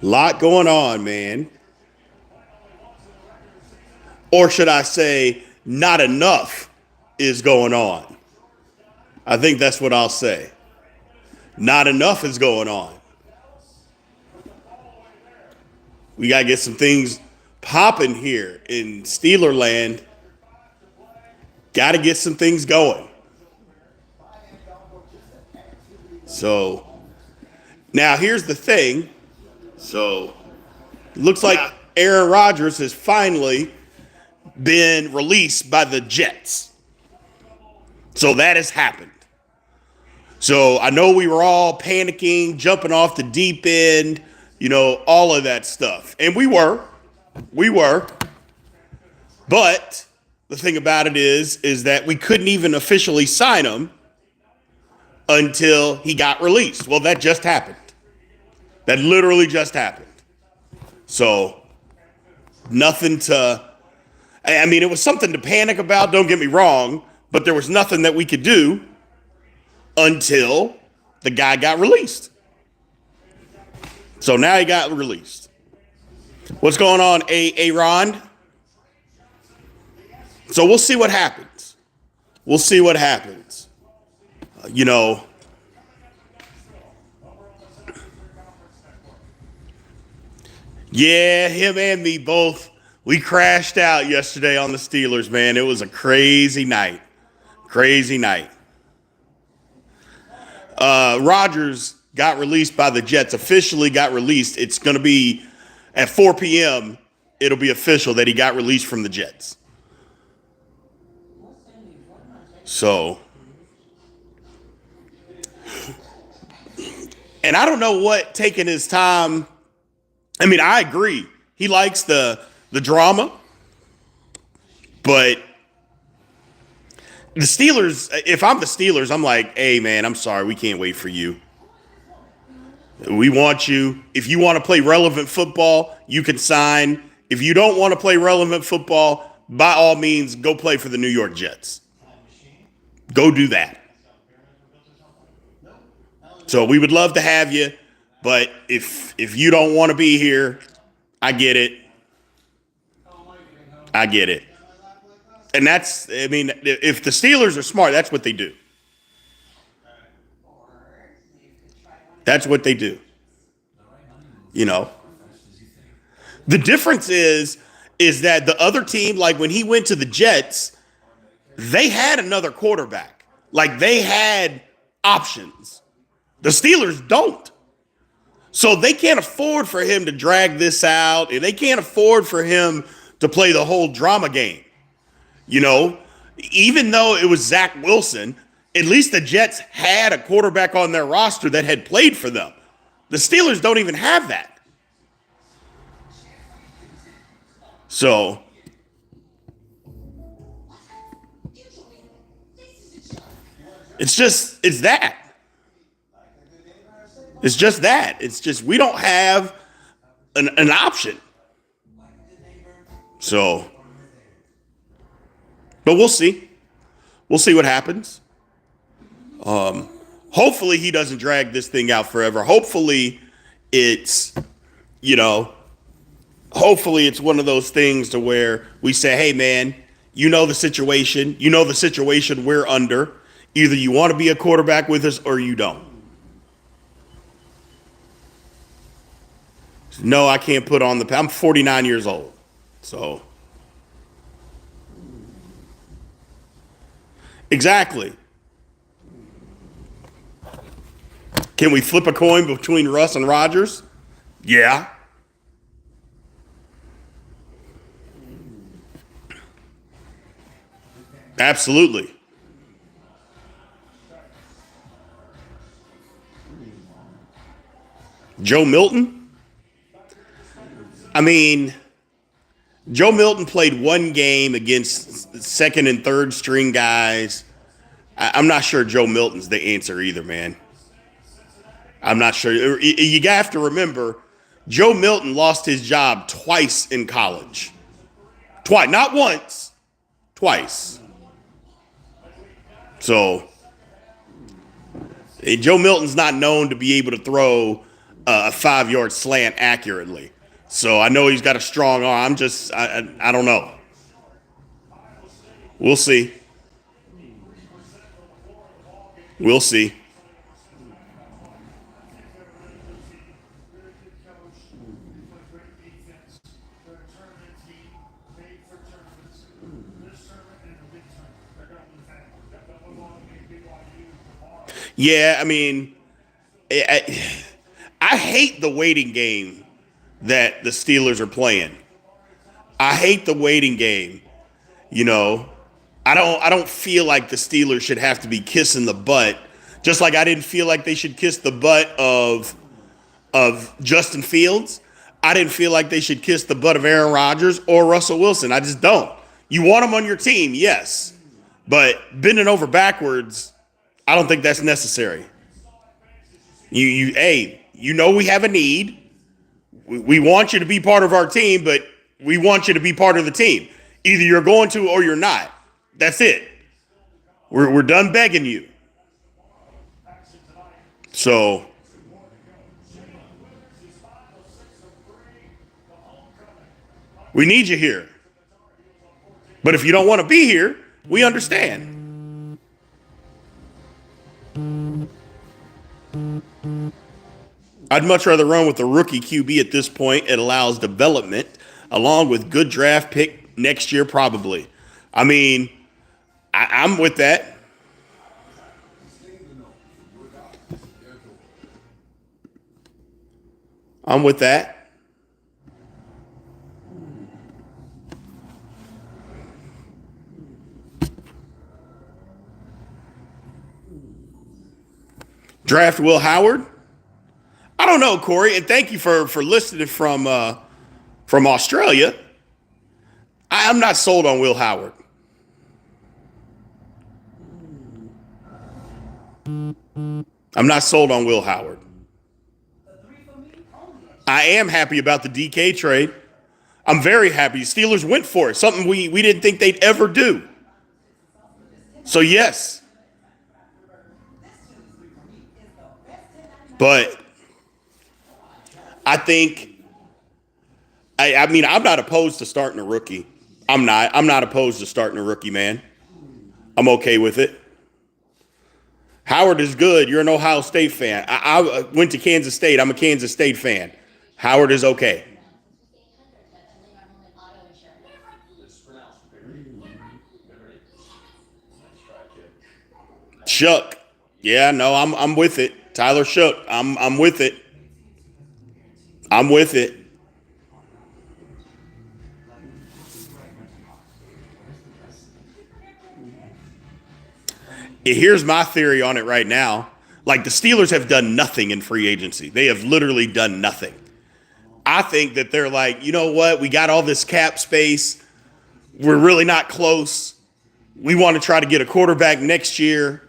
Lot going on, man. Or should I say, not enough is going on. I think that's what I'll say. Not enough is going on. We got to get some things popping here in Steeler land. Got to get some things going. So now here's the thing. So looks like Aaron Rodgers has finally been released by the Jets. So that has happened. So I know we were all panicking, jumping off the deep end, all of that stuff. And we were. We were. But the thing about it is that we couldn't even officially sign him until he got released. Well, that just happened. That literally just happened. So nothing to, I mean, it was something to panic about, don't get me wrong, but there was nothing that we could do until the guy got released. So now he got released. What's going on, Aaron? So we'll see what happens. We'll see what happens. Yeah, him and me both. We crashed out yesterday on the Steelers, man. It was a crazy night. Crazy night. Rodgers got released by the Jets, officially got released. It's going to be at 4 p.m. It'll be official that he got released from the Jets. So, and I don't know what taking his time. I mean, I agree. He likes the drama, but the Steelers, if I'm the Steelers, I'm like, hey, man, I'm sorry. We can't wait for you. We want you. If you want to play relevant football, you can sign. If you don't want to play relevant football, by all means, go play for the New York Jets. Go do that. So we would love to have you, but if you don't want to be here, I get it. I get it. And that's, I mean, if the Steelers are smart, that's what they do. That's what they do. The difference is that the other team, like when he went to the Jets, they had another quarterback. Like they had options. The Steelers don't. So they can't afford for him to drag this out. And they can't afford for him to play the whole drama game. Even though it was Zach Wilson, at least the Jets had a quarterback on their roster that had played for them. The Steelers don't even have that. So it's that. It's just that. It's just we don't have an option. So, but we'll see. We'll see what happens. Hopefully he doesn't drag this thing out forever. Hopefully it's, hopefully it's one of those things to where we say, hey, man, the situation. The situation we're under. Either you want to be a quarterback with us or you don't. No, I can't put on I'm 49 years old. So. Exactly. Can we flip a coin between Russ and Rodgers? Yeah. Absolutely. Joe Milton? I mean, Joe Milton played one game against second and third string guys. I'm not sure Joe Milton's the answer either, man. I'm not sure. You have to remember, Joe Milton lost his job twice in college. Twice. Not once. Twice. So, Joe Milton's not known to be able to throw a 5 yard slant accurately. So I know he's got a strong arm. I don't know. We'll see. We'll see. Yeah, I mean, I hate the waiting game that the Steelers are playing. I hate the waiting game. You know, I don't feel like the Steelers should have to be kissing the butt, just like I didn't feel like they should kiss the butt of Justin Fields. I didn't feel like they should kiss the butt of Aaron Rodgers or Russell Wilson. I just don't. You want them on your team, yes, but bending over backwards, I don't think that's necessary. Hey, you know we have a need. We want you to be part of our team, but we want you to be part of the team. Either you're going to or you're not. That's it. We're done begging you. So we need you here. But if you don't want to be here, we understand. I'd much rather run with the rookie QB at this point. It allows development along with good draft pick next year, probably. I mean, I'm with that. I'm with that. Draft Will Howard. I don't know, Corey, and thank you for listening from Australia. I'm not sold on Will Howard. I'm not sold on Will Howard. I am happy about the DK trade. I'm very happy. Steelers went for it, something we didn't think they'd ever do. So, yes. But I think, I mean, I'm not opposed to starting a rookie. I'm not. I'm not opposed to starting a rookie, man. I'm okay with it. Howard is good. You're an Ohio State fan. I went to Kansas State. I'm a Kansas State fan. Howard is okay. Shook. Yeah, no, I'm with it. Tyler Shook. I'm with it. I'm with it. Here's my theory on it right now. Like the Steelers have done nothing in free agency. They have literally done nothing. I think that they're like, you know what? We got all this cap space. We're really not close. We want to try to get a quarterback next year.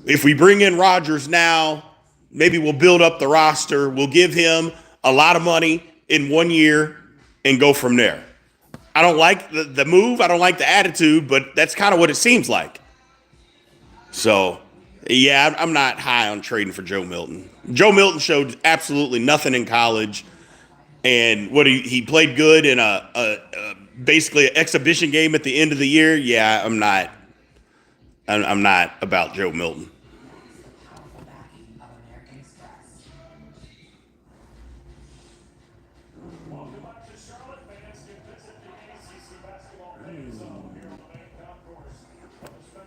If we bring in Rodgers now, maybe we'll build up the roster. We'll give him a lot of money in 1 year and go from there. I don't like the move. I don't like the attitude, but that's kind of what it seems like. So, yeah, I'm not high on trading for Joe Milton. Joe Milton showed absolutely nothing in college, and what he played good in a basically an exhibition game at the end of the year. Yeah, I'm not. I'm not about Joe Milton.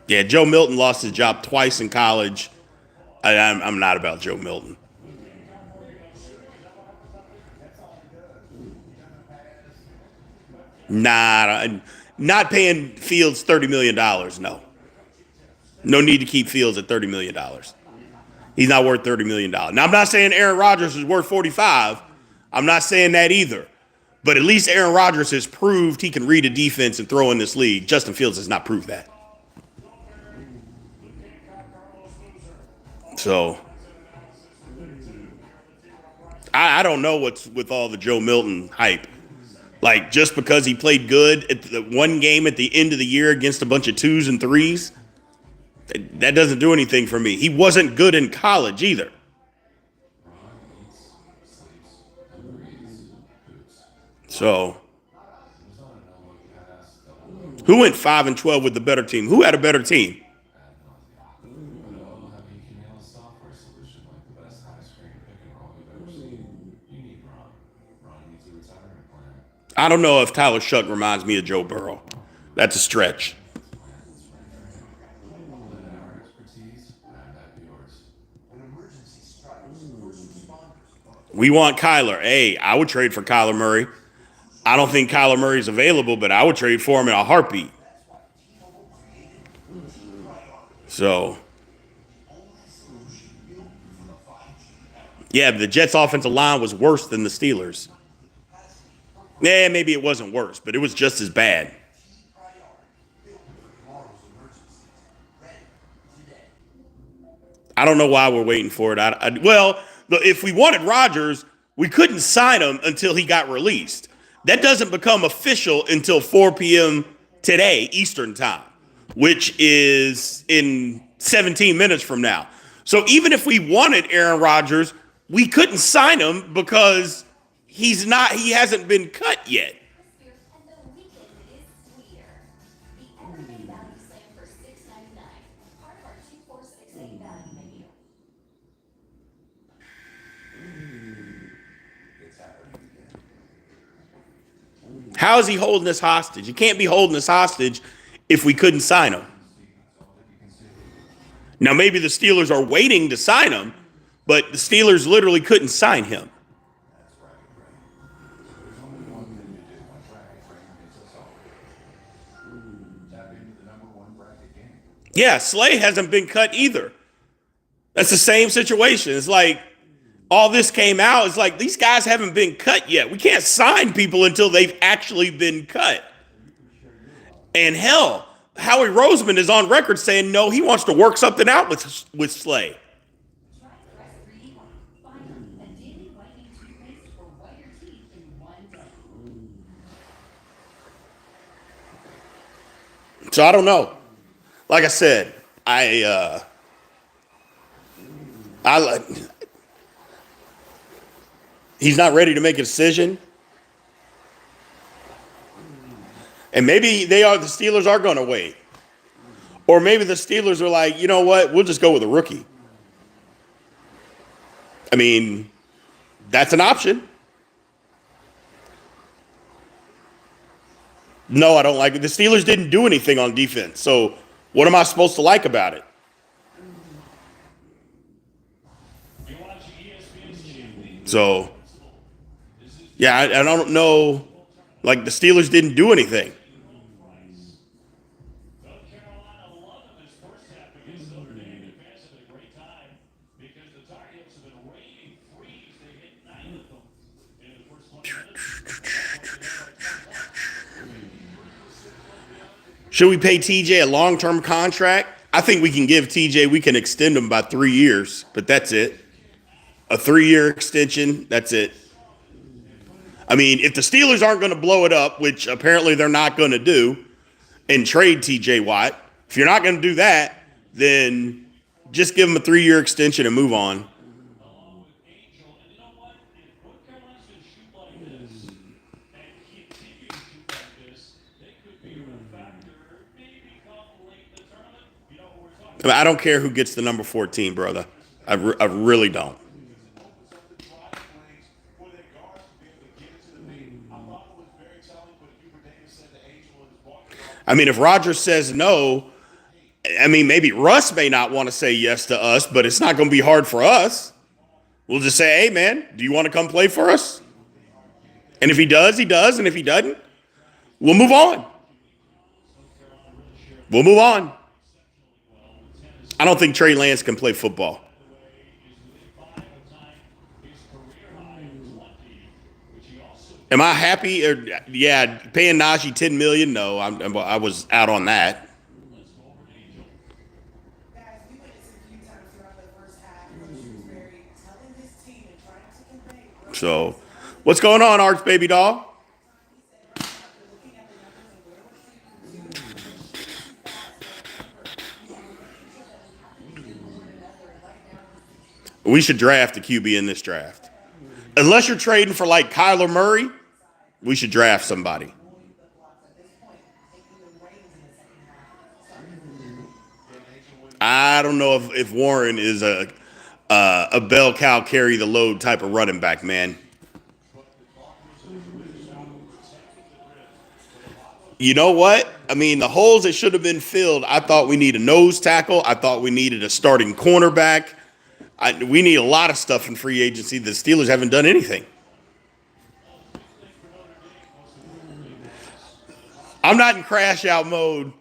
Yeah, Joe Milton lost his job twice in college. I'm not about Joe Milton. Nah, not paying Fields $30 million. No, no need to keep Fields at $30 million. He's not worth $30 million. Now I'm not saying Aaron Rodgers is worth 45. I'm not saying that either. But at least Aaron Rodgers has proved he can read a defense and throw in this league. Justin Fields has not proved that. So I don't know what's with all the Joe Milton hype. Like just because he played good at the one game at the end of the year against a bunch of twos and threes, that doesn't do anything for me. He wasn't good in college either. So who went 5-12 with the better team? Who had a better team? I don't know if Tyler Shuck reminds me of Joe Burrow. That's a stretch. We want Kyler. Hey, I would trade for Kyler Murray. I don't think Kyler Murray's available, but I would trade for him in a heartbeat. So, yeah, the Jets' offensive line was worse than the Steelers. Yeah, maybe it wasn't worse, but it was just as bad. I don't know why we're waiting for it. Well, if we wanted Rodgers, we couldn't sign him until he got released. That doesn't become official until 4 p.m. today, Eastern time, which is in 17 minutes from now. So even if we wanted Aaron Rodgers, we couldn't sign him because he hasn't been cut yet. How is he holding us hostage? You can't be holding us hostage if we couldn't sign him. Now, maybe the Steelers are waiting to sign him, but the Steelers literally couldn't sign him. Yeah, Slay hasn't been cut either. That's the same situation. It's like all this came out. It's like these guys haven't been cut yet. We can't sign people until they've actually been cut. And hell, Howie Roseman is on record saying no, he wants to work something out with Slay. So I don't know. Like I said, he's not ready to make a decision. And maybe the Steelers are going to wait. Or maybe the Steelers are like, you know what, we'll just go with a rookie. I mean, that's an option. No, I don't like it. The Steelers didn't do anything on defense. So what am I supposed to like about it? So, yeah, I don't know. Like, the Steelers didn't do anything. Should we pay TJ a long-term contract? I think we can give TJ, we can extend him by 3 years, but that's it. A 3-year extension, that's it. I mean, if the Steelers aren't going to blow it up, which apparently they're not going to do, and trade TJ Watt, if you're not going to do that, then just give him a 3-year extension and move on. I mean, I don't care who gets the number 14, brother. I really don't. I mean, if Rodgers says no, I mean, maybe Russ may not want to say yes to us, but it's not going to be hard for us. We'll just say, hey, man, do you want to come play for us? And if he does, he does. And if he doesn't, we'll move on. We'll move on. I don't think Trey Lance can play football. Am I happy? Yeah, paying Najee $10 million? No, I was out on that. So, what's going on, Arch Baby Doll? We should draft a QB in this draft. Unless you're trading for like Kyler Murray, We should draft somebody. I don't know if Warren is a bell cow carry the load type of running back, man. You know what? I mean, the holes that should have been filled, I thought we need a nose tackle. I thought we needed a starting cornerback. We need a lot of stuff in free agency. The Steelers haven't done anything. I'm not in crash out mode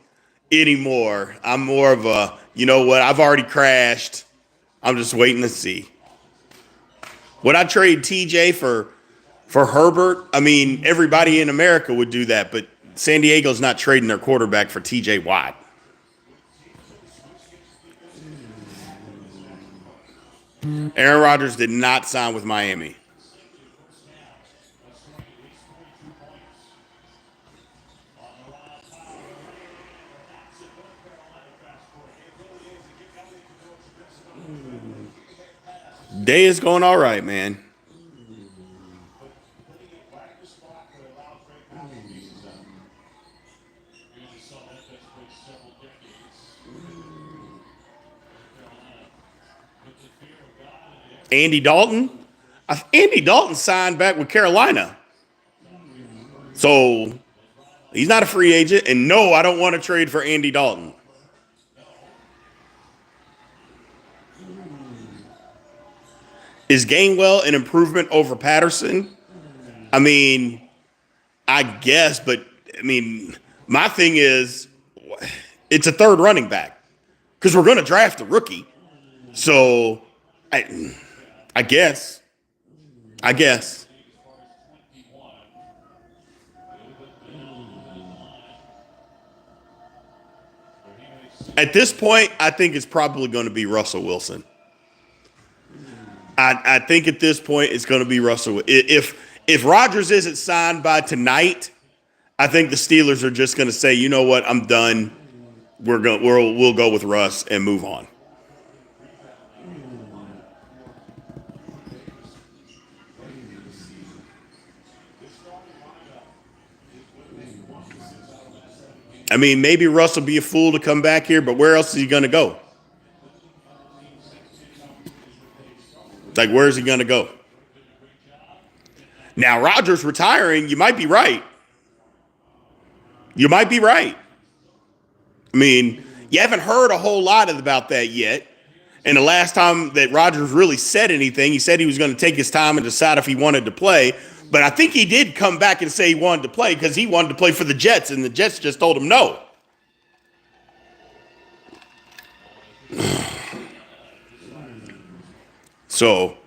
anymore. I'm more of a, you know what? I've already crashed. I'm just waiting to see. Would I trade TJ for Herbert? I mean, everybody in America would do that, but San Diego's not trading their quarterback for TJ Watt. Aaron Rodgers did not sign with Miami. Day is going all right, man. Andy Dalton? Andy Dalton signed back with Carolina. So he's not a free agent. And no, I don't want to trade for Andy Dalton. Is Gainwell an improvement over Patterson? I mean, I guess, but I mean, my thing is it's a third running back because we're going to draft a rookie. So I guess. I guess. At this point, I think it's probably going to be Russell Wilson. I think at this point it's going to be Russell. If Rodgers isn't signed by tonight, I think the Steelers are just going to say, you know what, I'm done. We'll go with Russ and move on. I mean, maybe Russ will be a fool to come back here, but where else is he going to go? Like, where is he going to go? Now, Rodgers retiring, you might be right. You might be right. I mean, you haven't heard a whole lot about that yet. And the last time that Rodgers really said anything, he said he was going to take his time and decide if he wanted to play. But I think he did come back and say he wanted to play because he wanted to play for the Jets, and the Jets just told him no. So,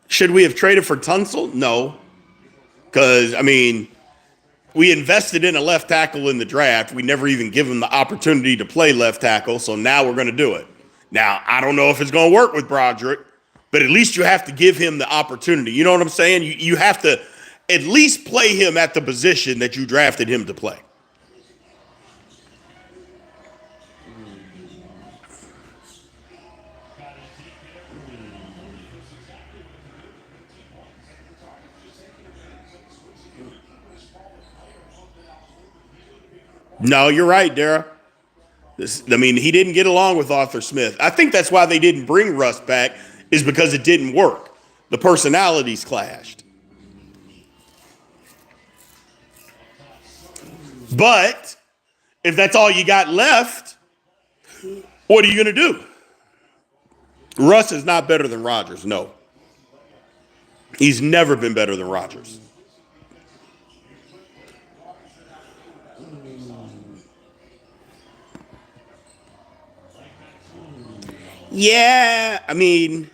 should we have traded for Tunsil? No. Because, I mean, we invested in a left tackle in the draft. We never even give him the opportunity to play left tackle, so now we're going to do it. Now, I don't know if it's going to work with Broderick, but at least you have to give him the opportunity. You know what I'm saying? You have to at least play him at the position that you drafted him to play. No, you're right, Dara. I mean, he didn't get along with Arthur Smith. I think that's why they didn't bring Russ back, is because it didn't work. The personalities clashed. But if that's all you got left, what are you going to do? Russ is not better than Rodgers, no. He's never been better than Rodgers. Yeah, I mean,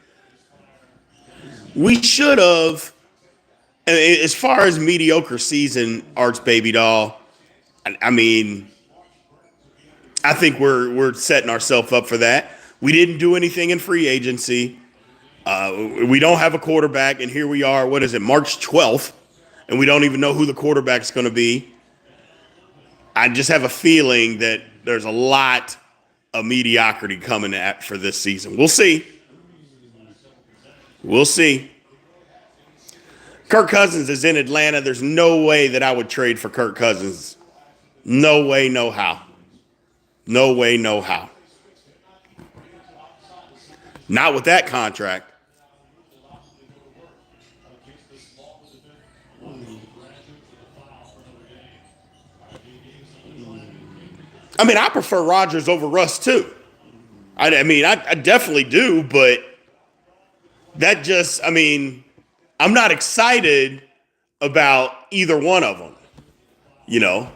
we should have. As far as mediocre season, Arch Baby Doll, I mean, I think we're setting ourselves up for that. We didn't do anything in free agency. We don't have a quarterback, and here we are. What is it, March 12th, and we don't even know who the quarterback's going to be. I just have a feeling that there's a lot a mediocrity coming at for this season. We'll see. We'll see. Kirk Cousins is in Atlanta. There's no way that I would trade for Kirk Cousins. No way, no how. No way, no how. Not with that contract. I mean, I prefer Rodgers over Russ, too. I definitely do, but that just, I'm not excited about either one of them, you know?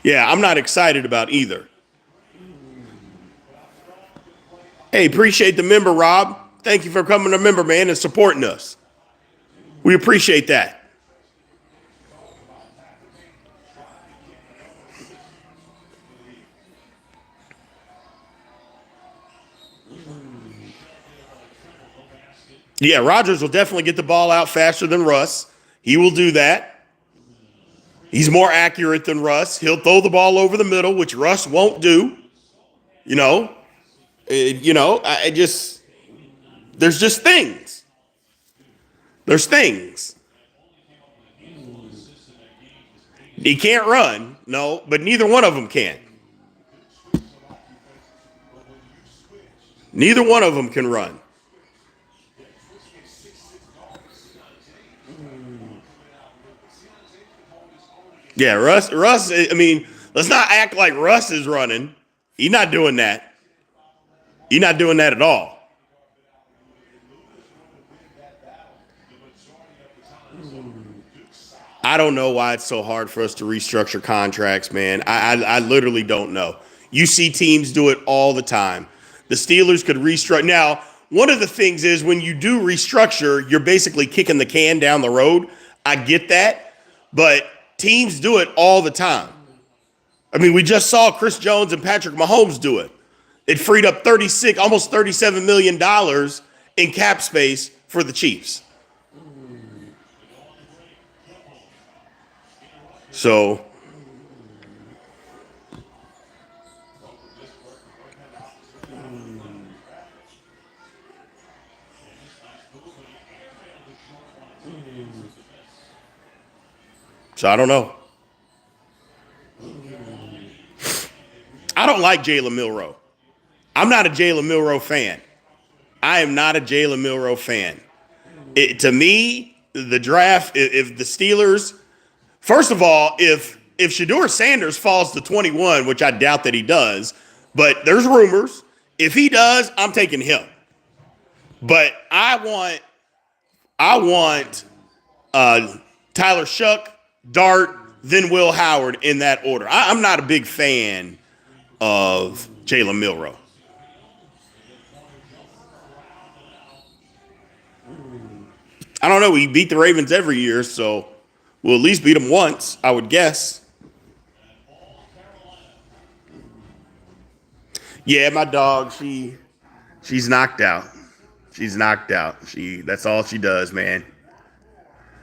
Yeah, I'm not excited about either. Hey, appreciate the member, Rob. Thank you for coming a member, man, and supporting us. We appreciate that. Yeah, Rodgers will definitely get the ball out faster than Russ. He will do that. He's more accurate than Russ. He'll throw the ball over the middle, which Russ won't do. You know, there's just things. There's things. He can't run, no, but neither one of them can. Neither one of them can run. Yeah, Russ, let's not act like Russ is running. He's not doing that. He's not doing that at all. I don't know why it's so hard for us to restructure contracts, man. I literally don't know. You see teams do it all the time. The Steelers could restructure. Now, one of the things is when you do restructure, you're basically kicking the can down the road. I get that, but teams do it all the time. I mean, we just saw Chris Jones and Patrick Mahomes do it. It freed up almost $37 million in cap space for the Chiefs. So I don't know. I don't like Jalen Milroe. I'm not a Jalen Milroe fan. I am not a Jalen Milroe fan. To me, the draft, if the Steelers, first of all, if Shedeur Sanders falls to 21, which I doubt that he does, but there's rumors. If he does, I'm taking him. But I want Tyler Shuck, Dart, then Will Howard in that order. I'm not a big fan of Jalen Milroe. I don't know. We beat the Ravens every year, so we'll at least beat them once, I would guess. Yeah, my dog, she's knocked out. She's knocked out. That's all she does, man.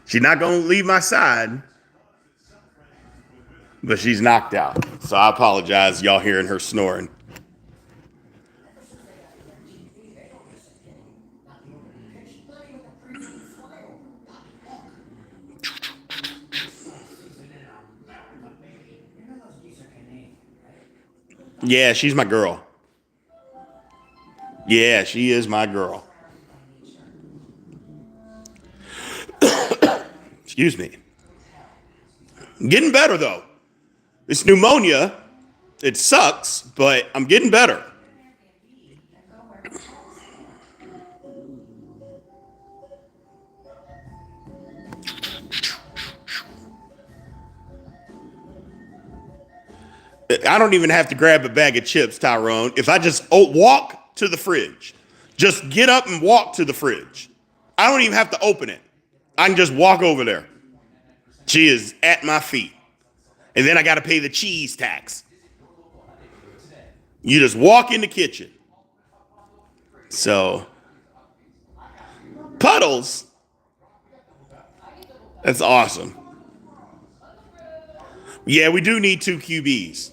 She's not gonna leave my side, but she's knocked out. So I apologize, y'all hearing her snoring. Yeah, she's my girl. Yeah, she is my girl. Excuse me. Getting better, though. This pneumonia, it sucks, but I'm getting better. I don't even have to grab a bag of chips, Tyrone. If I just walk to the fridge, just get up and walk to the fridge. I don't even have to open it. I can just walk over there. She is at my feet. And then I got to pay the cheese tax. You just walk in the kitchen. So, Puddles, that's awesome. Yeah, we do need two QBs,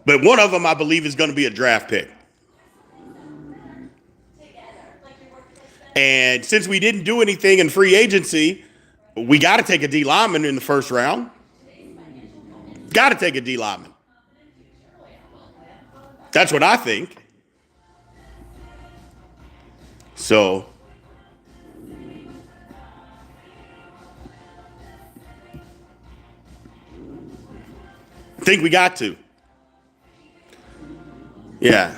but one of them I believe is going to be a draft pick. And since we didn't do anything in free agency, we got to take a D lineman in the first round. Got to take a D lineman. That's what I think. So, I think we got to. Yeah.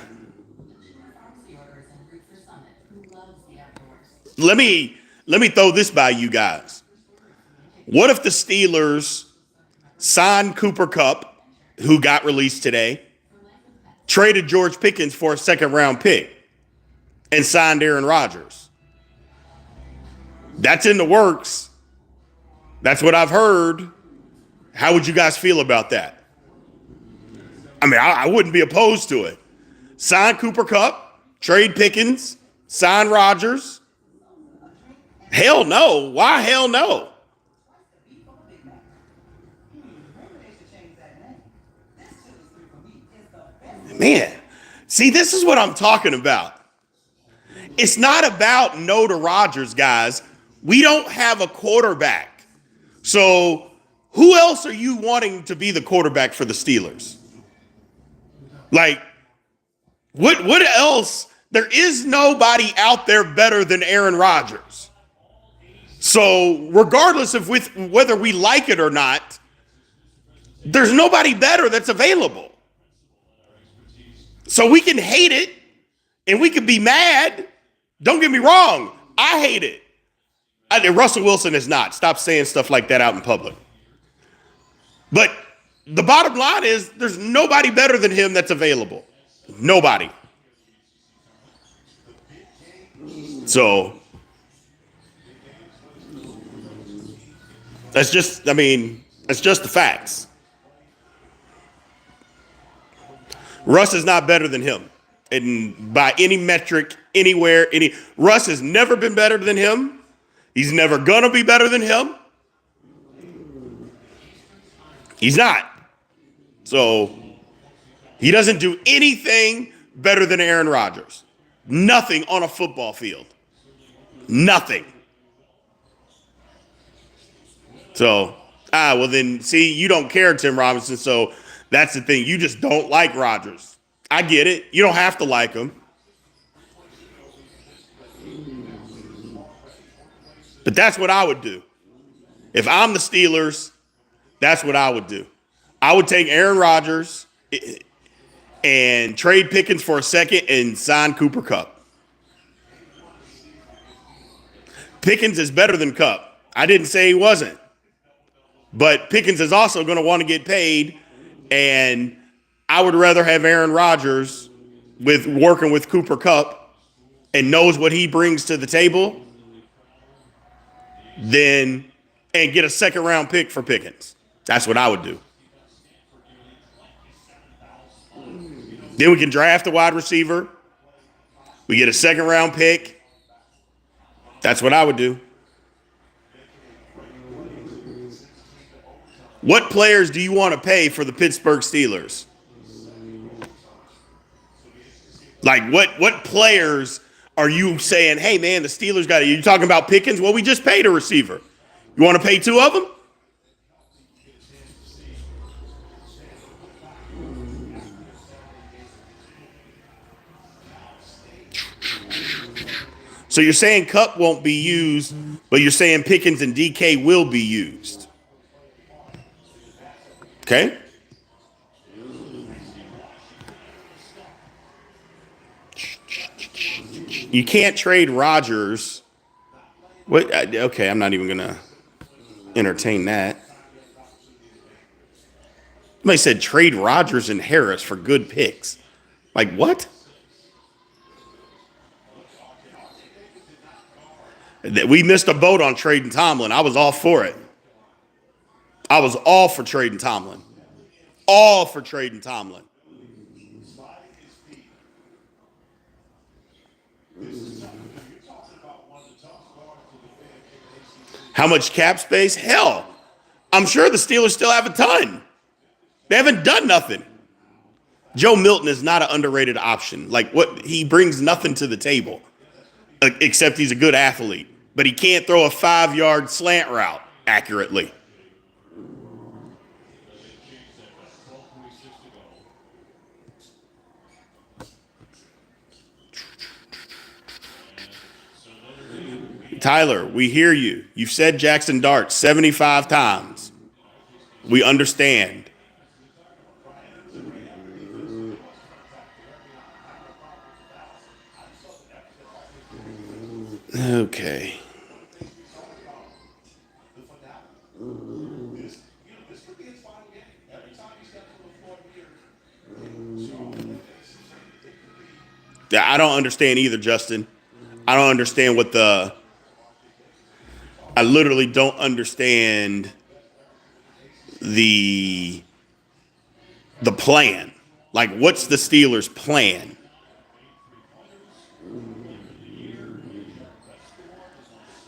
Let me throw this by you guys. What if the Steelers signed Cooper Kupp, who got released today, traded George Pickens for a second round pick, and signed Aaron Rodgers? That's in the works. That's what I've heard. How would you guys feel about that? I mean, I wouldn't be opposed to it. Sign Cooper Kupp, trade Pickens, sign Rodgers. Hell no. Why hell no? Man, see, this is what I'm talking about. It's not about no to Rodgers, guys. We don't have a quarterback. So who else are you wanting to be the quarterback for the Steelers? Like, what else? There is nobody out there better than Aaron Rodgers. So regardless of whether we like it or not, there's nobody better that's available. So we can hate it and we can be mad. Don't get me wrong. I hate it. Russell Wilson is not. Stop saying stuff like that out in public. But the bottom line is there's nobody better than him that's available. Nobody. So that's just the facts. Russ is not better than him. And by any metric, anywhere, Russ has never been better than him. He's never gonna be better than him. He's not. So he doesn't do anything better than Aaron Rodgers. Nothing on a football field. Nothing. So, well then, see, you don't care, Tim Robinson, so that's the thing. You just don't like Rodgers. I get it. You don't have to like him. But that's what I would do. If I'm the Steelers, that's what I would do. I would take Aaron Rodgers and trade Pickens for a second and sign Cooper Kupp. Pickens is better than Kupp. I didn't say he wasn't. But Pickens is also going to want to get paid, and I would rather have Aaron Rodgers working with Cooper Kupp and knows what he brings to the table and get a second round pick for Pickens. That's what I would do. Then we can draft a wide receiver. We get a second round pick. That's what I would do. What players do you want to pay for the Pittsburgh Steelers? Like, what players are you saying, hey, man, the Steelers got it? You talking about Pickens? Well, we just paid a receiver. You want to pay two of them? So you're saying Kupp won't be used, but you're saying Pickens and DK will be used. Okay? You can't trade Rodgers. What? Okay, I'm not even going to entertain that. Somebody said trade Rodgers and Harris for good picks. Like, what? We missed a boat on trading Tomlin. I was all for it. I was all for trading Tomlin. All for trading Tomlin. How much cap space? Hell, I'm sure the Steelers still have a ton. They haven't done nothing. Joe Milton is not an underrated option. Like what he brings nothing to the table, except he's a good athlete, but he can't throw a 5-yard slant route accurately. Tyler, we hear you. You've said Jackson Dart 75 times. We understand. Okay. Yeah, I don't understand either, Justin. I don't understand what the. I literally don't understand the the plan. Like, what's the Steelers' plan?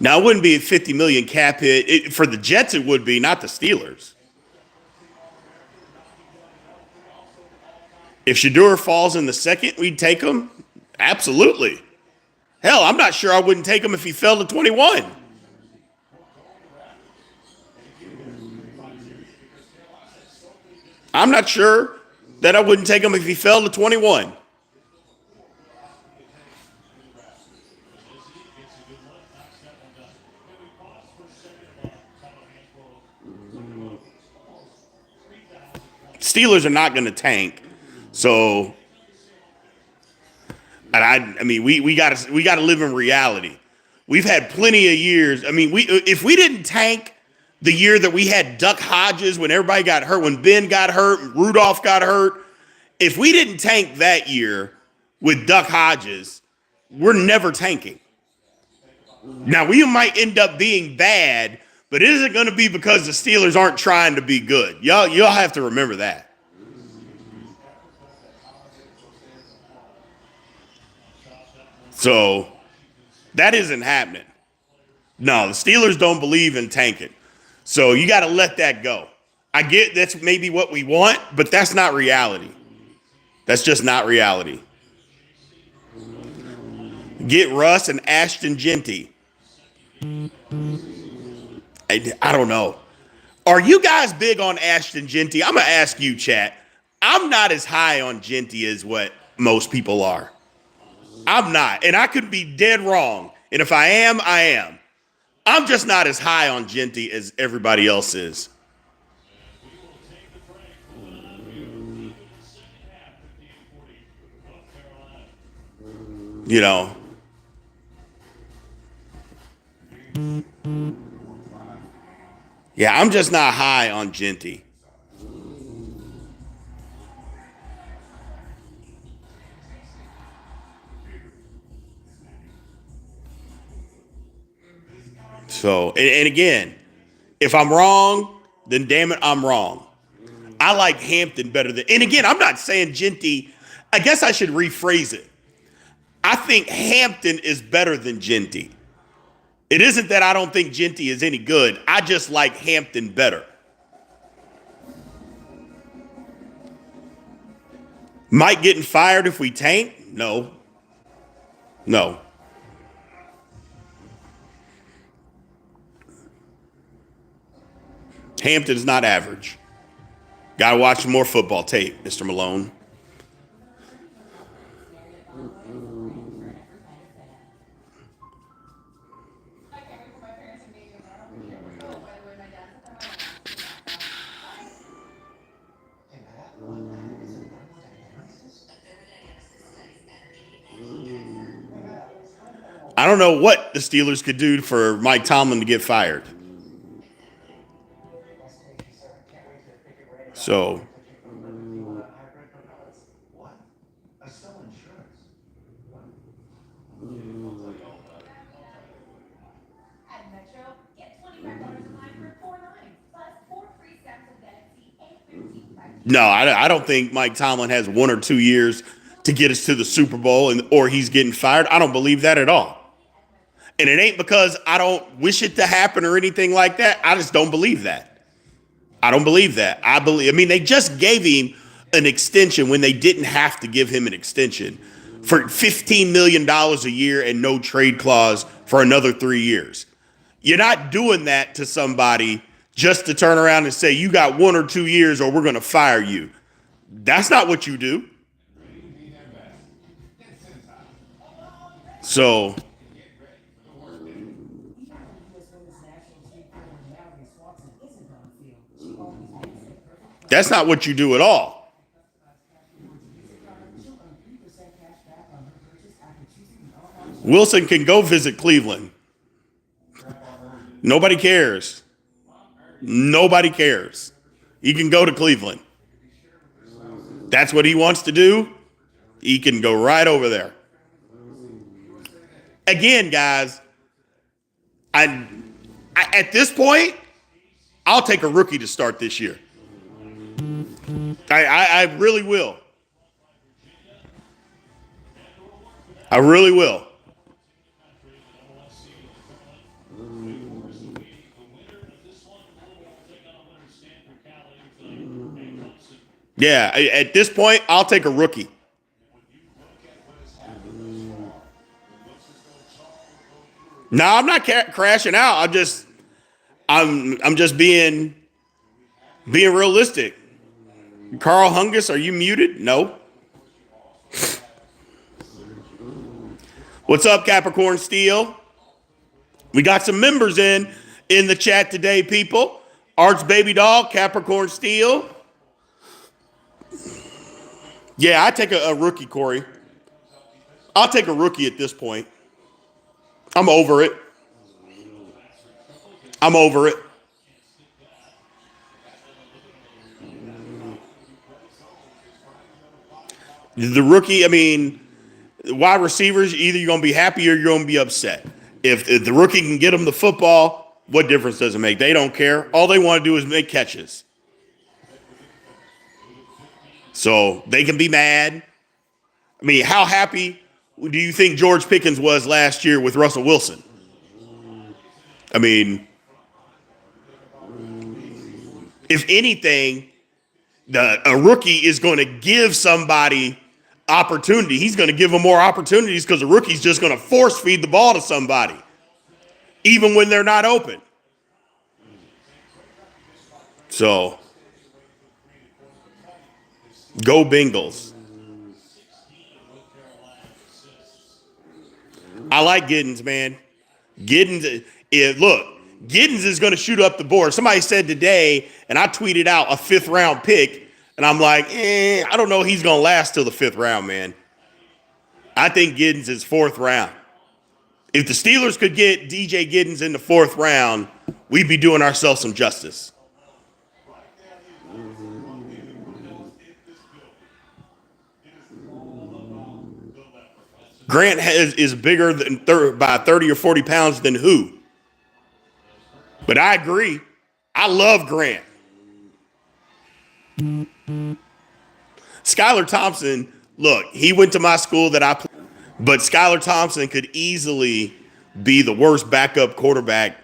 Now, it wouldn't be a 50 million cap hit for the Jets. It would be, not the Steelers. If Shador falls in the second, we'd take him. Absolutely. Hell, I'm not sure I wouldn't take him if he fell to 21. I'm not sure that I wouldn't take him if he fell to 21. Steelers are not going to tank. So, and I mean, we got to live in reality. We've had plenty of years. I mean, if we didn't tank the year that we had Duck Hodges, when everybody got hurt, when Ben got hurt, Rudolph got hurt, if we didn't tank that year with Duck Hodges, we're never tanking. Now, we might end up being bad, but it isn't going to be because the Steelers aren't trying to be good. Y'all have to remember that. So that isn't happening. No, the Steelers don't believe in tanking. So you got to let that go. I get that's maybe what we want, but that's not reality. That's just not reality. Get Russ and Ashton Genty. I don't know. Are you guys big on Ashton Genty? I'm going to ask you, chat. I'm not as high on Genty as what most people are. I'm not. And I could be dead wrong. And if I am, I am. I'm just not as high on Genty as everybody else is. You know. Yeah, I'm just not high on Genty. So, and again, if I'm wrong, then damn it, I'm wrong. I like Hampton better than, and again, I'm not saying Genty, I guess I should rephrase it. I think Hampton is better than Genty. It isn't that I don't think Genty is any good. I just like Hampton better. Mike getting fired if we tank? No. No. Hampton's not average. Got to watch more football tape, Mr. Malone. I don't know what the Steelers could do for Mike Tomlin to get fired. So, no, I don't think Mike Tomlin has 1 or 2 years to get us to the Super Bowl or he's getting fired. I don't believe that at all. And it ain't because I don't wish it to happen or anything like that. I just don't believe that. I don't believe that. I mean, they just gave him an extension when they didn't have to give him an extension for $15 million dollars a year and no trade clause for another 3 years. You're not doing that to somebody just to turn around and say, you got 1 or 2 years or we're going to fire you. That's not what you do. So that's not what you do at all. Wilson can go visit Cleveland. Nobody cares. Nobody cares. He can go to Cleveland. That's what he wants to do. He can go right over there. Again, guys, I at this point, I'll take a rookie to start this year. I really will. I really will. Yeah, at this point, I'll take a rookie. No, I'm not crashing out. I'm just being realistic. Carl Hungus, are you muted? No. What's up, Capricorn Steel? We got some members in the chat today, people. Arts Baby Dog, Capricorn Steel. Yeah, I take a rookie, Corey. I'll take a rookie at this point. I'm over it. I'm over it. The rookie, I mean, wide receivers, either you're going to be happy or you're going to be upset. If the rookie can get them the football, what difference does it make? They don't care. All they want to do is make catches. So they can be mad. I mean, how happy do you think George Pickens was last year with Russell Wilson? I mean, if anything, a rookie is going to give somebody opportunity. He's going to give them more opportunities because the rookie's just going to force feed the ball to somebody, even when they're not open. So, go Bengals. I like Giddens, man. Giddens is going to shoot up the board. Somebody said today, and I tweeted out a 5th round pick, and I'm like, I don't know he's going to last till the 5th round, man. I think Giddens is 4th round. If the Steelers could get DJ Giddens in the 4th round, we'd be doing ourselves some justice. Grant is bigger than by 30 or 40 pounds than who? But I agree. I love Grant. Skylar Thompson, look, he went to my school that I played, but Skylar Thompson could easily be the worst backup quarterback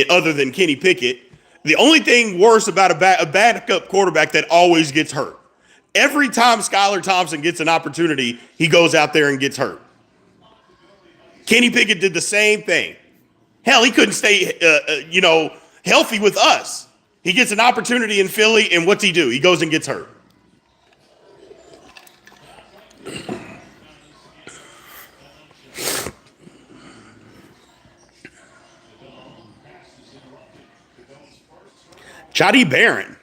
other than Kenny Pickett. The only thing worse about a backup quarterback that always gets hurt. Every time Skylar Thompson gets an opportunity, he goes out there and gets hurt. Kenny Pickett did the same thing. Hell, he couldn't stay, healthy with us. He gets an opportunity in Philly, and what's he do? He goes and gets hurt. Jody Barron.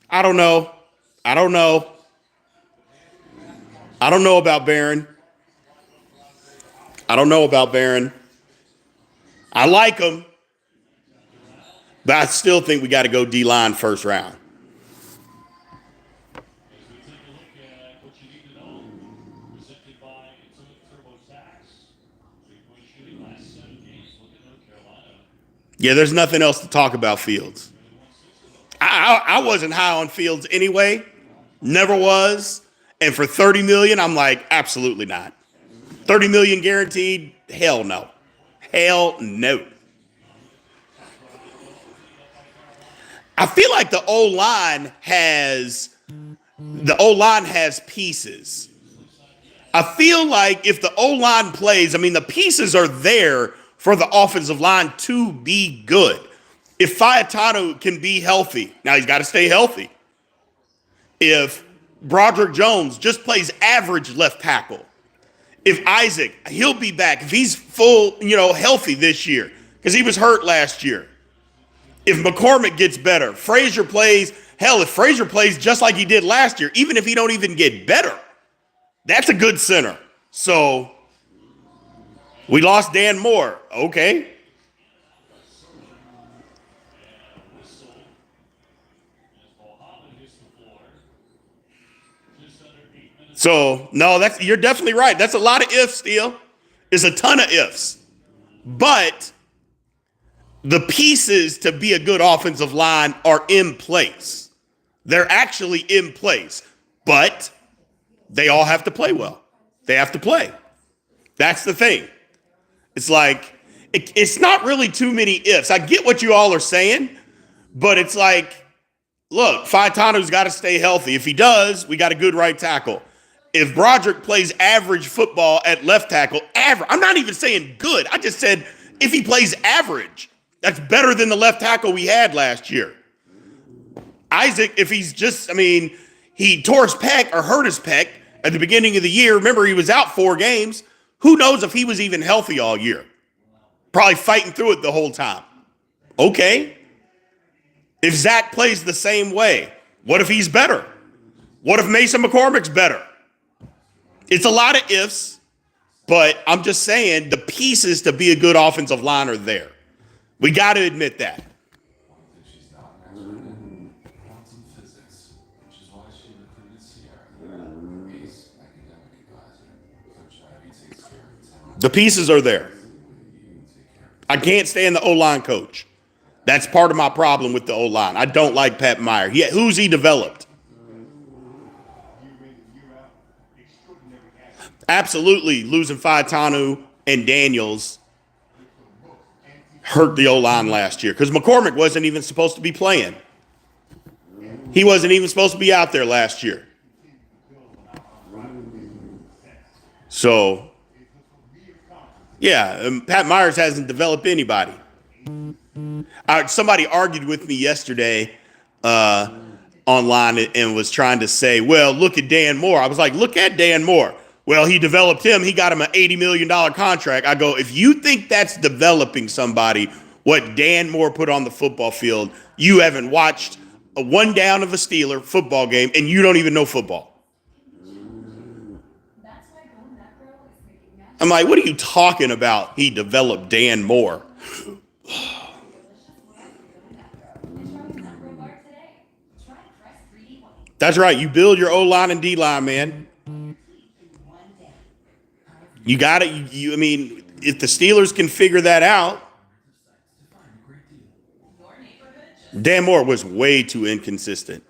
I don't know about Barron. I like him, but I still think we got to go D-line 1st round. Yeah, there's nothing else to talk about Fields. I wasn't high on Fields anyway. Never was. And for $30 million, I'm like, absolutely not. $30 million guaranteed? Hell no. Hell no. I feel like the O line has pieces. I feel like if the O line plays, I mean, the pieces are there for the offensive line to be good. If Faetano can be healthy, now he's got to stay healthy. If Broderick Jones just plays average left tackle, if Isaac, he'll be back. If he's full, healthy this year, because he was hurt last year. If McCormick gets better, Frazier plays, hell, if Frazier plays just like he did last year, even if he don't even get better, that's a good center. So we lost Dan Moore. Okay. So, no, you're definitely right. That's a lot of ifs still. It's a ton of ifs. But the pieces to be a good offensive line are in place. They're actually in place. But they all have to play well. They have to play. That's the thing. It's like, it's not really too many ifs. I get what you all are saying, but it's like, look, Faetano's got to stay healthy. If he does, we got a good right tackle. If Broderick plays average football at left tackle, I'm not even saying good. I just said if he plays average, that's better than the left tackle we had last year. Isaac, if he's he tore his pec or hurt his pec at the beginning of the year. Remember, he was out 4 games. Who knows if he was even healthy all year? Probably fighting through it the whole time. Okay. If Zach plays the same way, what if he's better? What if Mason McCormick's better? It's a lot of ifs, but I'm just saying the pieces to be a good offensive line are there. We got to admit that. The pieces are there. I can't stand the O-line coach. That's part of my problem with the O-line. I don't like Pat Meyer. Who's he developed? Absolutely, losing Faetano and Daniels hurt the O-line last year because McCormick wasn't even supposed to be playing. He wasn't even supposed to be out there last year. So, yeah, Pat Myers hasn't developed anybody. Somebody argued with me yesterday online and was trying to say, well, look at Dan Moore. I was like, look at Dan Moore. Well, he developed him. He got him an $80 million contract. I go, if you think that's developing somebody, what Dan Moore put on the football field, you haven't watched a one down of a Steeler football game, and you don't even know football. I'm like, what are you talking about? He developed Dan Moore. That's right. You build your O-line and D-line, man. You got it. If the Steelers can figure that out, Dan Moore was way too inconsistent.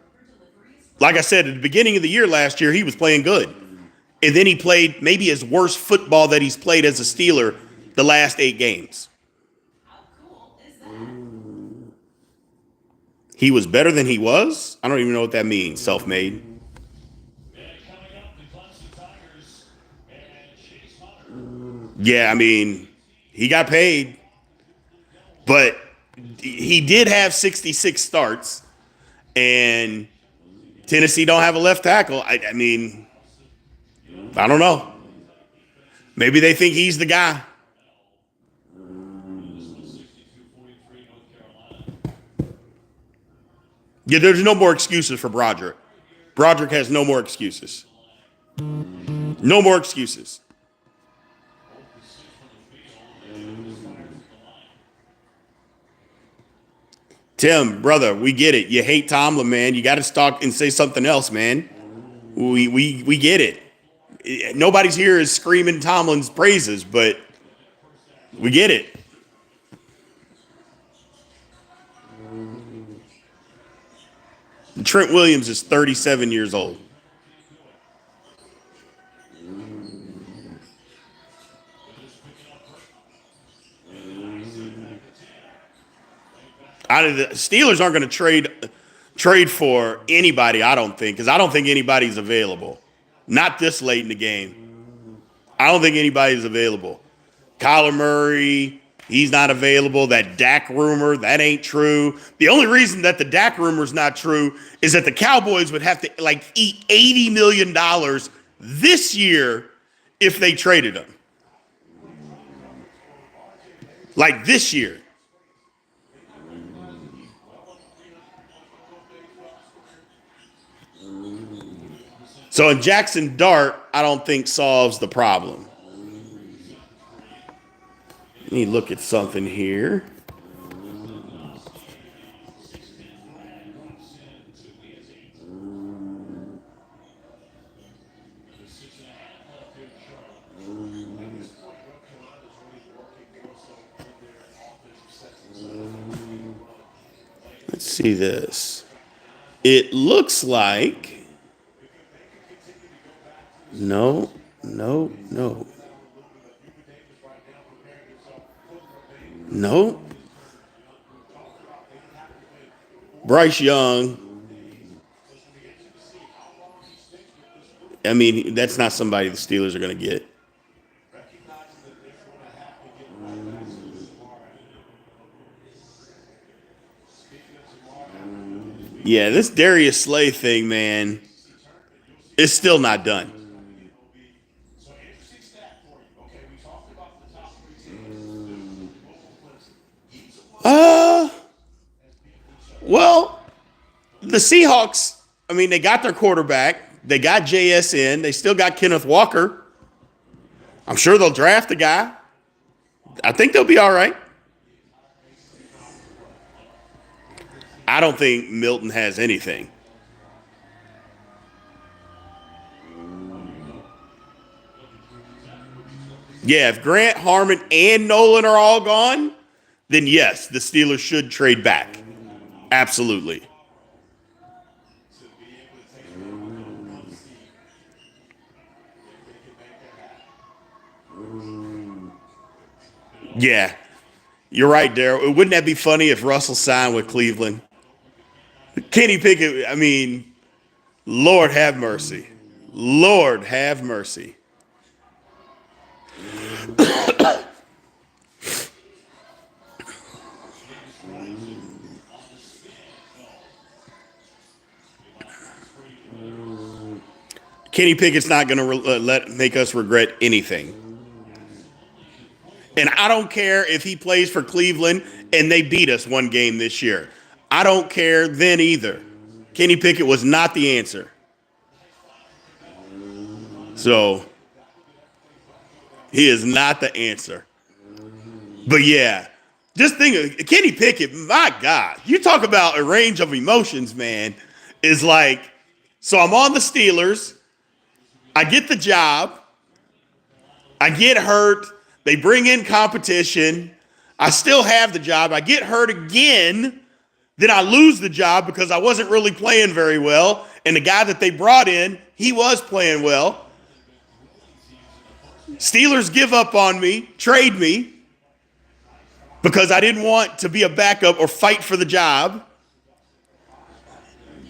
Like I said, at the beginning of the year last year, he was playing good. And then he played maybe his worst football that he's played as a Steeler the last 8 games. He was better than he was? I don't even know what that means, self-made. Yeah, he got paid. But he did have 66 starts. And Tennessee don't have a left tackle. I don't know. Maybe they think he's the guy. Yeah, there's no more excuses for Broderick. Broderick has no more excuses. No more excuses. Tim, brother, we get it. You hate Tomlin, man. You got to stop and say something else, man. We get it. Nobody's here is screaming Tomlin's praises, but we get it. Trent Williams is 37 years old. The Steelers aren't going to trade for anybody, I don't think, because I don't think anybody's available. Not this late in the game. I don't think anybody's available. Kyler Murray, he's not available. That Dak rumor, that ain't true. The only reason that the Dak rumor's not true is that the Cowboys would have to eat $80 million this year if they traded him. Like this year. So in Jackson Dart, I don't think solves the problem. Let me look at something here. Let's see this. It looks like no. Bryce Young. I mean, that's not somebody the Steelers are going to get. Yeah, this Darius Slay thing, man, it's still not done. Well, the Seahawks, I mean, they got their quarterback. They got JSN. They still got Kenneth Walker. I'm sure they'll draft the guy. I think they'll be all right. I don't think Milton has anything. Yeah, if Grant, Harmon, and Nolan are all gone, then yes, the Steelers should trade back. Absolutely. Yeah, you're right, Daryl. Wouldn't that be funny if Russell signed with Cleveland? Kenny Pickett, I mean, Lord have mercy. Lord have mercy. Kenny Pickett's not going to make us regret anything. And I don't care if he plays for Cleveland and they beat us one game this year. I don't care then either. Kenny Pickett was not the answer. So, he is not the answer. But yeah, just think of Kenny Pickett, my God. You talk about a range of emotions, man. Is like, so I'm on the Steelers. I get the job. I get hurt. They bring in competition. I still have the job. I get hurt again. Then I lose the job because I wasn't really playing very well. And the guy that they brought in, he was playing well. Steelers give up on me, trade me, because I didn't want to be a backup or fight for the job.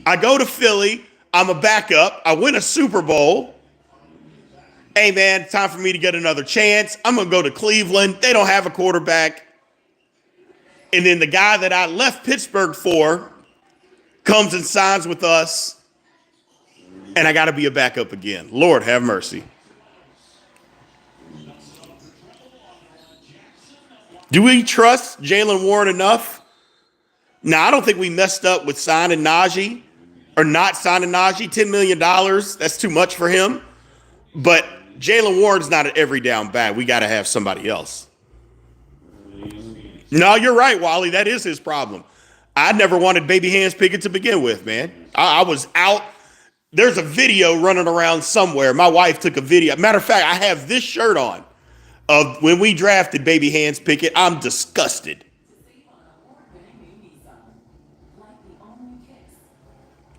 I go to Philly. I'm a backup. I win a Super Bowl. Hey, man, time for me to get another chance. I'm going to go to Cleveland. They don't have a quarterback. And then the guy that I left Pittsburgh for comes and signs with us, and I got to be a backup again. Lord have mercy. Do we trust Jaylen Warren enough? Now, I don't think we messed up with signing Najee or not signing Najee. $10 million, that's too much for him. But Jaylen Warren's not an every down back. We got to have somebody else. No, you're right, Wally. That is his problem. I never wanted Baby Hands Pickett to begin with, man. I was out. There's a video running around somewhere. My wife took a video. Matter of fact, I have this shirt on of when we drafted Baby Hands Pickett. I'm disgusted.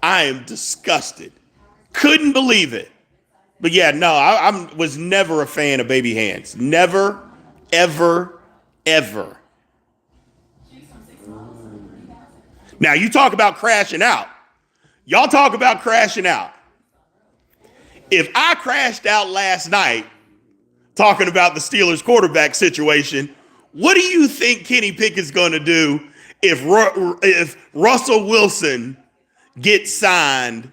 I am disgusted. Couldn't believe it. But yeah, no, I was never a fan of Baby Hands. Never, ever, ever. Now, you talk about crashing out. Y'all talk about crashing out. If I crashed out last night talking about the Steelers quarterback situation, what do you think Kenny Pickett's going to do if Russell Wilson gets signed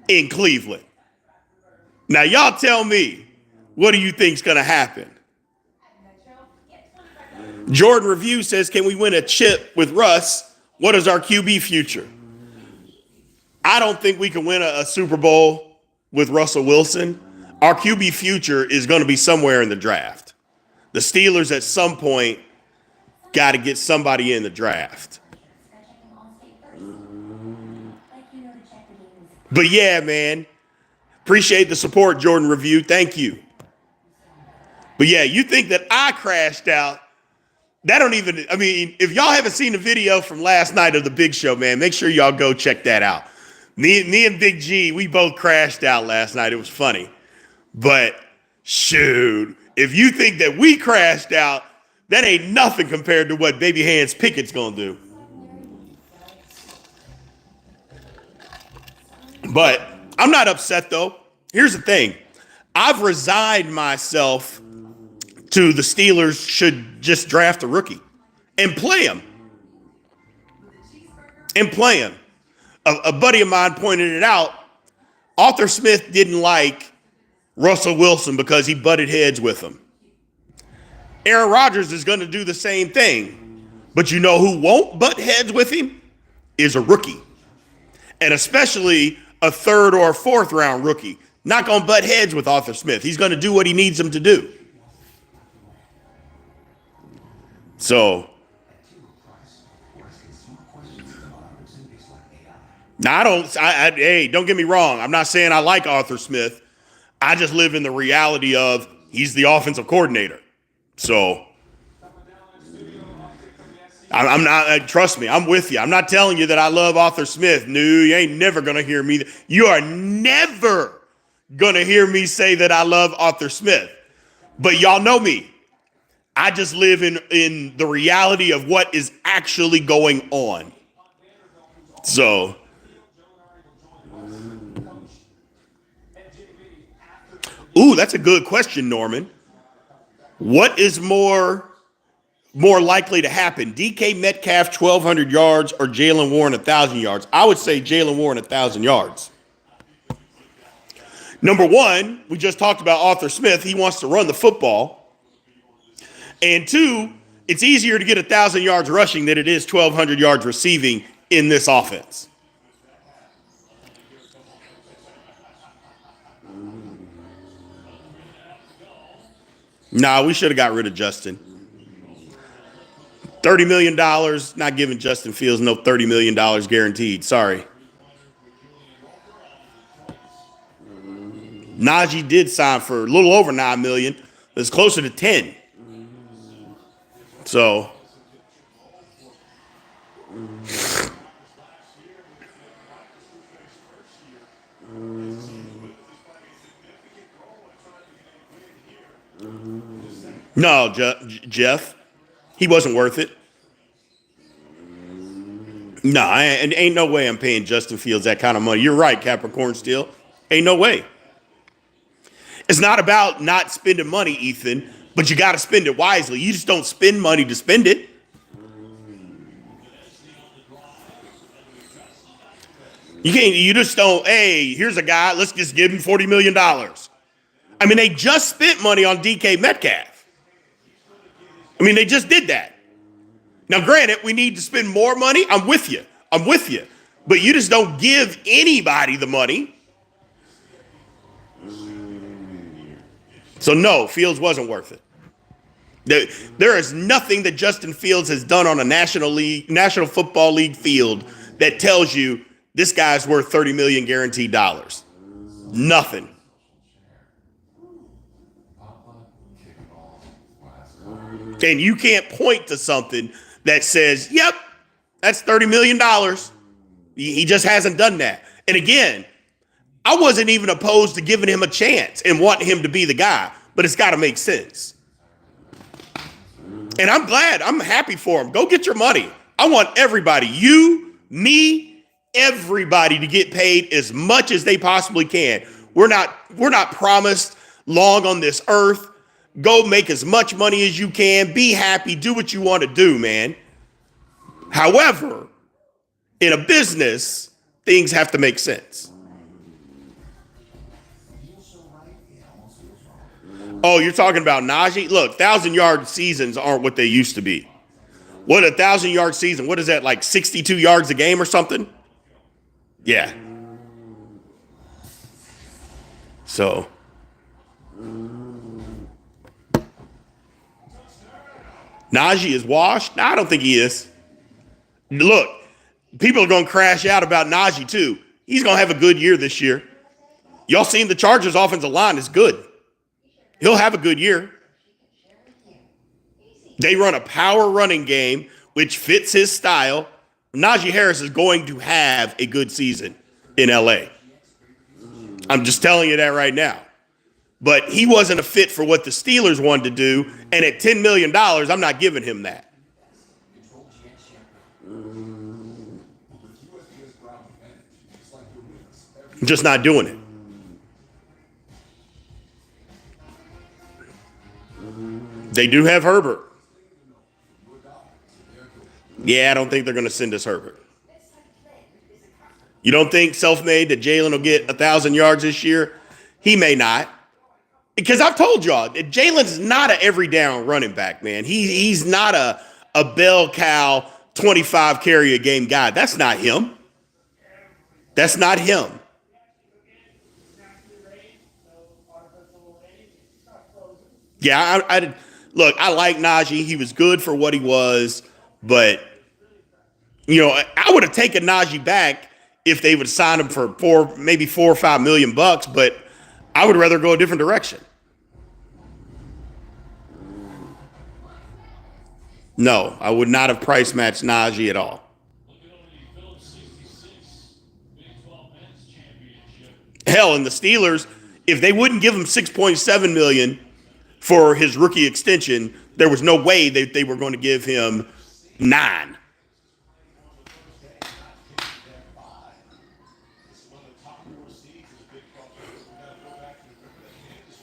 in Cleveland? Now, y'all tell me, what do you think's going to happen? Jordan Review says, can we win a chip with Russ? What is our QB future? I don't think we can win a Super Bowl with Russell Wilson. Our QB future is going to be somewhere in the draft. The Steelers at some point got to get somebody in the draft. But yeah, man, appreciate the support, Jordan Review. Thank you. But yeah, you think that I crashed out. That don't even, I mean, if y'all haven't seen the video from last night of the Big Show, man, make sure y'all go check that out. Me and Big G, we both crashed out last night. It was funny. But shoot, if you think that we crashed out, that ain't nothing compared to what Baby Hands Pickett's going to do. But I'm not upset, though. Here's the thing. I've resigned myself to the Steelers should just draft a rookie and play him. A buddy of mine pointed it out. Arthur Smith didn't like Russell Wilson because he butted heads with him. Aaron Rodgers is going to do the same thing. But you know who won't butt heads with him? Is a rookie. And especially a third or fourth round rookie. Not going to butt heads with Arthur Smith. He's going to do what he needs him to do. So, now don't get me wrong. I'm not saying I like Arthur Smith. I just live in the reality of he's the offensive coordinator. So, I'm not, trust me, I'm with you. I'm not telling you that I love Arthur Smith. No, you ain't never going to hear me. You are never going to hear me say that I love Arthur Smith. But y'all know me. I just live in the reality of what is actually going on. So, that's a good question, Norman. What is more likely to happen? DK Metcalf 1,200 yards or Jaylen Warren 1,000 yards? I would say Jaylen Warren 1,000 yards. Number one, we just talked about Arthur Smith. He wants to run the football. And two, it's easier to get 1,000 yards rushing than it is 1,200 yards receiving in this offense. Nah, we should have got rid of Justin. $30 million, not giving Justin Fields no $30 million guaranteed. Sorry. Najee did sign for a little over $9 million. It's closer to 10. So, no, Jeff, he wasn't worth it. No, ain't no way I'm paying Justin Fields that kind of money. You're right, Capricorn Steel. Ain't no way. It's not about not spending money, Ethan, but you got to spend it wisely. You just don't spend money to spend it. You just don't, hey, here's a guy, let's just give him $40 million. I mean, they just spent money on DK Metcalf. I mean, they just did that. Now, granted, we need to spend more money. I'm with you. But you just don't give anybody the money. So, no, Fields wasn't worth it. There is nothing that Justin Fields has done on a National Football League field that tells you this guy's worth $30 million guaranteed dollars. Nothing. And you can't point to something that says, yep, that's $30 million. He just hasn't done that. And again, I wasn't even opposed to giving him a chance and wanting him to be the guy, but it's got to make sense. And I'm glad. I'm happy for him. Go get your money. I want everybody, you, me, everybody to get paid as much as they possibly can. We're not promised long on this earth. Go make as much money as you can. Be happy. Do what you want to do, man. However, in a business, things have to make sense. Oh, you're talking about Najee? Look, 1,000-yard seasons aren't what they used to be. What, a 1,000-yard season? What is that, like 62 yards a game or something? Yeah. So. Najee is washed? No, I don't think he is. Look, people are going to crash out about Najee too. He's going to have a good year this year. Y'all seen the Chargers offensive line is good. He'll have a good year. They run a power running game, which fits his style. Najee Harris is going to have a good season in LA. I'm just telling you that right now. But he wasn't a fit for what the Steelers wanted to do. And at $10 million, I'm not giving him that. I'm just not doing it. They do have Herbert. Yeah, I don't think they're going to send us Herbert. You don't think self-made that Jalen will get 1,000 yards this year? He may not. Because I've told y'all, Jalen's not an every down running back, man. He's not a bell cow 25 carry a game guy. That's not him. That's not him. Yeah, look, I like Najee. He was good for what he was, but I would have taken Najee back if they would sign him for maybe $4 or $5 million, but I would rather go a different direction. No, I would not have price matched Najee at all. Hell, and the Steelers, if they wouldn't give him $6.7 million for his rookie extension, there was no way that they were going to give him $9 million.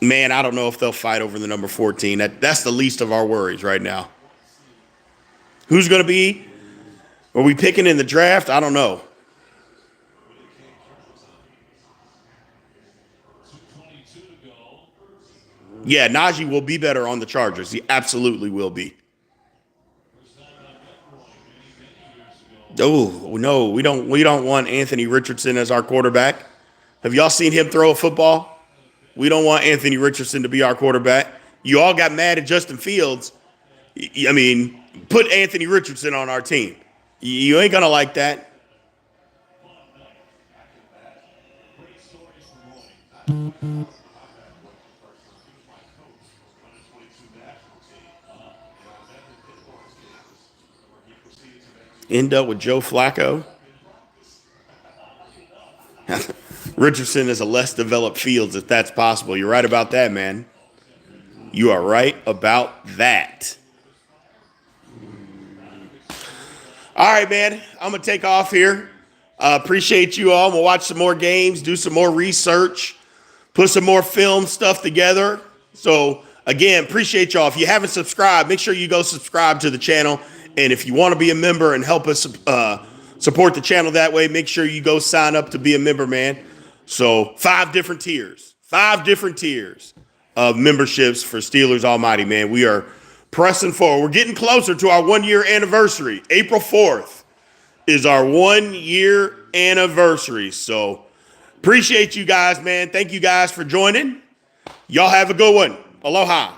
Man, I don't know if they'll fight over the number 14. That's the least of our worries right now. Who's going to be? Are we picking in the draft? I don't know. Yeah, Najee will be better on the Chargers. He absolutely will be. Oh, no, we don't want Anthony Richardson as our quarterback. Have y'all seen him throw a football? We don't want Anthony Richardson to be our quarterback. You all got mad at Justin Fields. I mean, put Anthony Richardson on our team. You ain't going to like that. End up with Joe Flacco. Richardson is a less developed Fields, if that's possible. You're right about that, man. You are right about that. All right, man. I'm going to take off here. Appreciate you all. I'm going to watch some more games, do some more research, put some more film stuff together. So, again, appreciate y'all. If you haven't subscribed, make sure you go subscribe to the channel. And if you want to be a member and help us support the channel that way, make sure you go sign up to be a member, man. So 5 different tiers of memberships for Steelers Almighty, man. We are pressing forward. We're getting closer to our 1-year anniversary. April 4th is our 1-year anniversary. So appreciate you guys, man. Thank you guys for joining. Y'all have a good one. Aloha.